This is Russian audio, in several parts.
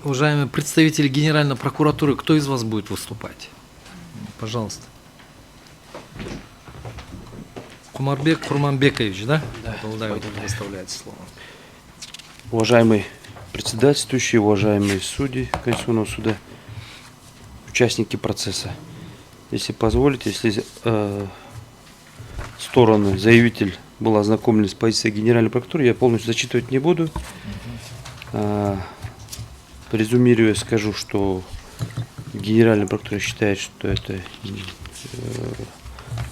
Уважаемые представители Генеральной прокуратуры, кто из вас будет выступать? Пожалуйста. Кумарбек Курманбекович, да? Да, выставляет слово. Уважаемый председательствующий, уважаемые судьи Конституционного суда, участники процесса. Если позволите, если стороны, заявитель был ознакомлен с позицией Генеральной прокуратуры, я полностью зачитывать не буду. Презумируя, скажу, что Генеральная прокуратура считает, что это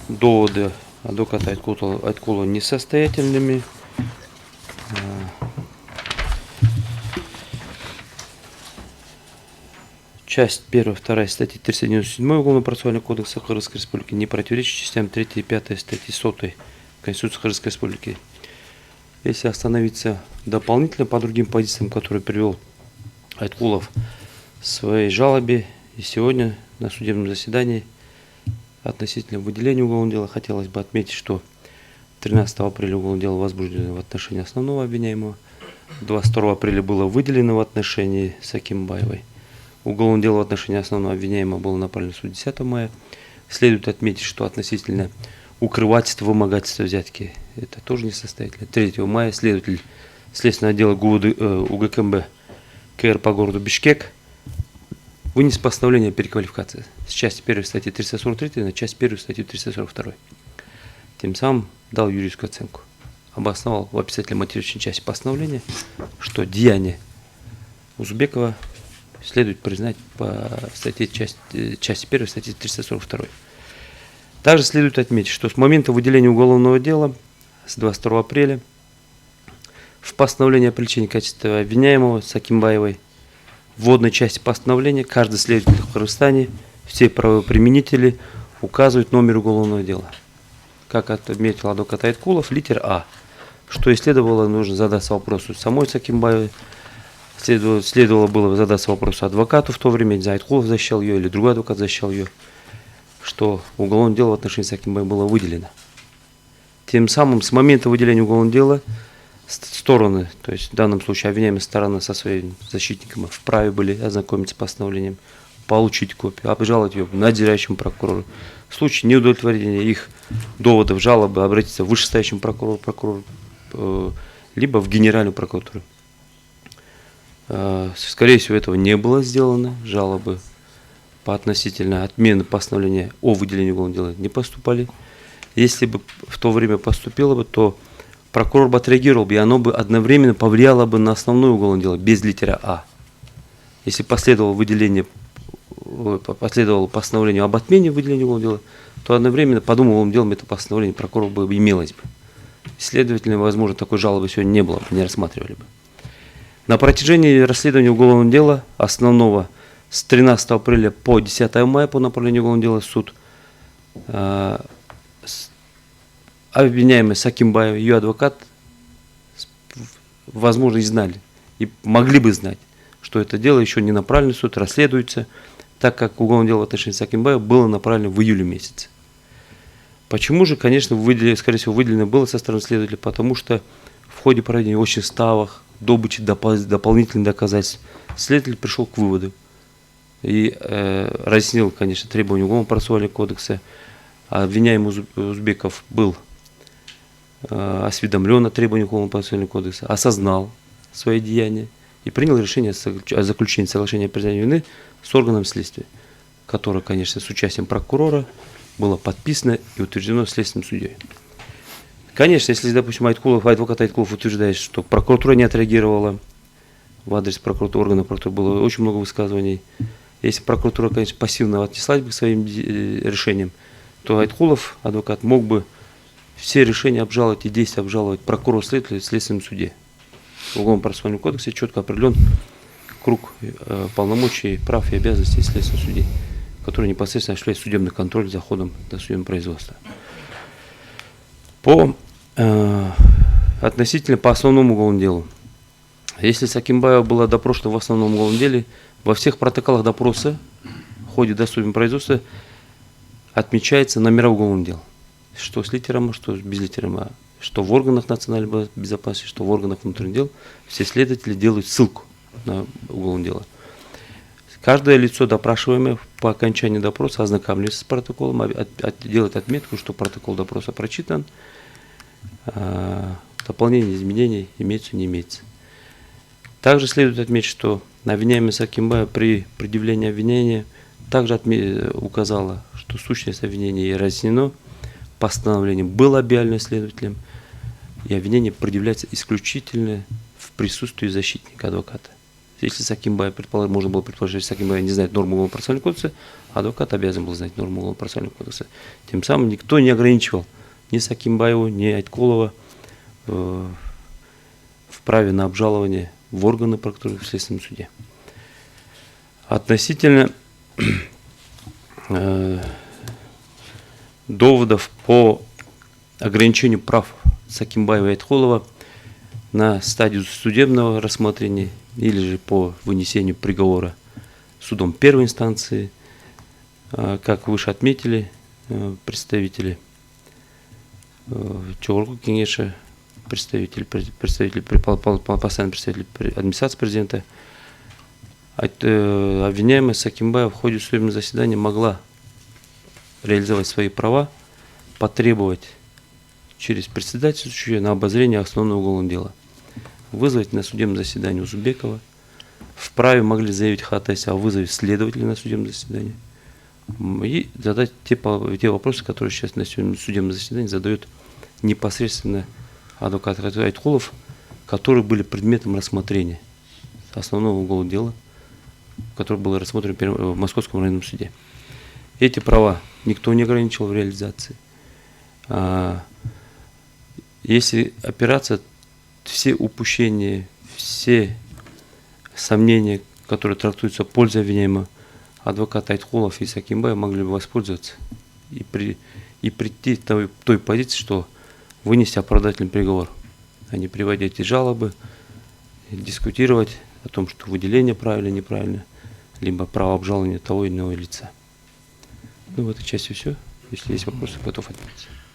доводы адвоката Айткулова несостоятельными. Часть 1, 2 статьи 397 Уголовно-процессуального кодекса Кыргызской Республики не противоречит частям 3 и 5 статьи 100 Конституции Кыргызской Республики. Если остановиться дополнительно по другим позициям, которые привел Айткулов в своей жалобе и сегодня на судебном заседании относительно выделения уголовного дела, хотелось бы отметить, что 13 апреля уголовное дело возбуждено в отношении основного обвиняемого, 22 апреля было выделено в отношении Сакимбаевой. Уголовное дело в отношении основного обвиняемого было направлено в суд 10 мая. Следует отметить, что относительно укрывательства, вымогательства взятки, это тоже несостоятельно. 3 мая следователь Следственного отдела УГКМБ КР по городу Бишкек вынес постановление о переквалификации с части 1 статьи 343 на часть 1 статью 342. Тем самым дал юридическую оценку. Обосновал в описательной мотивирующей части постановления, что деяние Узбекова следует признать по статье части 1 статьи 342. Также следует отметить, что с момента выделения уголовного дела с 22 апреля в постановлении о привлечении качества обвиняемого Сакимбаевой в вводной части постановления каждый следователь в Кыргызстане, все правоприменители указывают номер уголовного дела. Как отметил адвокат Айткулов, литер А, что и следовало, нужно задаться вопросу самой Сакимбаевой, следовало было задаться вопросу адвокату в то время, Айткулов защищал ее или другой адвокат защищал ее, что уголовное дело в отношении Сакимбаевой было выделено. Тем самым с момента выделения уголовного дела стороны, то есть в данном случае обвиняемая сторона со своим защитником вправе были ознакомиться с постановлением, получить копию, обжаловать ее надзирающему прокурору. В случае неудовлетворения их доводов, жалобы обратиться к вышестоящему прокурору, либо в Генеральную прокуратуру. Скорее всего, этого не было сделано. Жалобы по относительно отмены постановления о выделении уголовного дела не поступали. Если бы в то время поступило бы, то прокурор бы отреагировал бы, и оно бы одновременно повлияло бы на основное уголовное дело без литера А. Если последовало постановление об отмене выделения уголовного дела, то одновременно по двум уголовным делам это постановление прокурора бы имелось бы. Следовательно, возможно, такой жалобы сегодня не было бы, не рассматривали бы. На протяжении расследования уголовного дела основного с 13 апреля по 10 мая по направлению уголовного дела в суд обвиняемый Сакимбаева, ее адвокат, возможно, и знали, и могли бы знать, что это дело еще не направлено в суд, расследуется, так как уголовное дело в отношении Сакимбаева было направлено в июле месяце. Почему же, конечно, скорее всего, выделено было со стороны следователя? Потому что в ходе проведения очных ставок, добычи дополнительных доказательств, следователь пришел к выводу и разъяснил, конечно, требования Уголовно-процессуального кодекса. Обвиняемый Узбеков был осведомлен о требованиях Уголовно-процессуального кодекса, осознал свои деяния и принял решение о заключении соглашения о признании вины с органом следствия, которое, конечно, с участием прокурора было подписано и утверждено следственным судьей. Конечно, если, допустим, адвокат Айткулов утверждает, что прокуратура не отреагировала в адрес прокуратуры, органов прокуратуры было очень много высказываний. Если прокуратура, конечно, пассивно отнеслась бы к своим решениям, то Айткулов, адвокат, мог бы все решения обжаловать и действия обжаловать прокурору следователя в следственном суде. В Уголовно-процессуальном кодексе четко определен круг полномочий, прав и обязанностей следственного судьи, который непосредственно осуществляет судебный контроль за ходом досудебного производства. Относительно по основному уголовному делу. Если Сакимбаева была допрошена в основном уголовном деле, во всех протоколах допроса в ходе досудебного производства отмечается номера уголовного дела. Что с литером А, что без литером А. что в органах национальной безопасности, что в органах внутренних дел, все следователи делают ссылку на уголовное дело. Каждое лицо допрашиваемое по окончании допроса ознакомливается с протоколом, делает отметку, что протокол допроса прочитан, дополнения, изменений имеются, не имеется. Также следует отметить, что обвиняемый Сакимбаев при предъявлении обвинения также указала, что сущность обвинения ей разъяснено, постановление было объявлено следователем, и обвинение предъявляется исключительно в присутствии защитника, адвоката. Если Сакимбаев, можно было предположить, что Сакимбаев не знает норму Уголовно-процессуального кодекса, адвокат обязан был знать норму Уголовно-процессуального кодекса. Тем самым никто не ограничивал ни Сакимбаеву, ни Айткулова в праве на обжалование в органы прокуратуры в Следственном суде. Относительно доводов по ограничению прав Сакимбаева и Айткулова на стадию судебного рассмотрения или же по вынесению приговора судом первой инстанции, как выше отметили представители Чогорку Кеңеша, постоянный представитель администрации президента, обвиняемая Сакимбаева в ходе судебного заседания могла реализовать свои права, потребовать через председательствующего на обозрение основного уголовного дела, вызвать на судебном заседании Узбекова, вправе могли заявить ходатайство о вызове следователя на судебное заседание и задать те вопросы, которые сейчас на судебном заседании задает непосредственно адвокат Айткулов, которые были предметом рассмотрения основного уголовного дела, которое было рассмотрено в Московском районном суде. Эти права никто не ограничивал в реализации. Если опираться, все упущения, все сомнения, которые трактуются в пользу обвиняемого, адвокат Айткулов и Сакимбаев могли бы воспользоваться и прийти к той позиции, что вынести оправдательный приговор, а не приводить эти жалобы, дискутировать о том, что выделение правильно, неправильно, либо право обжалования того или иного лица. Ну, в этой части все. Если есть вопросы, готов ответить.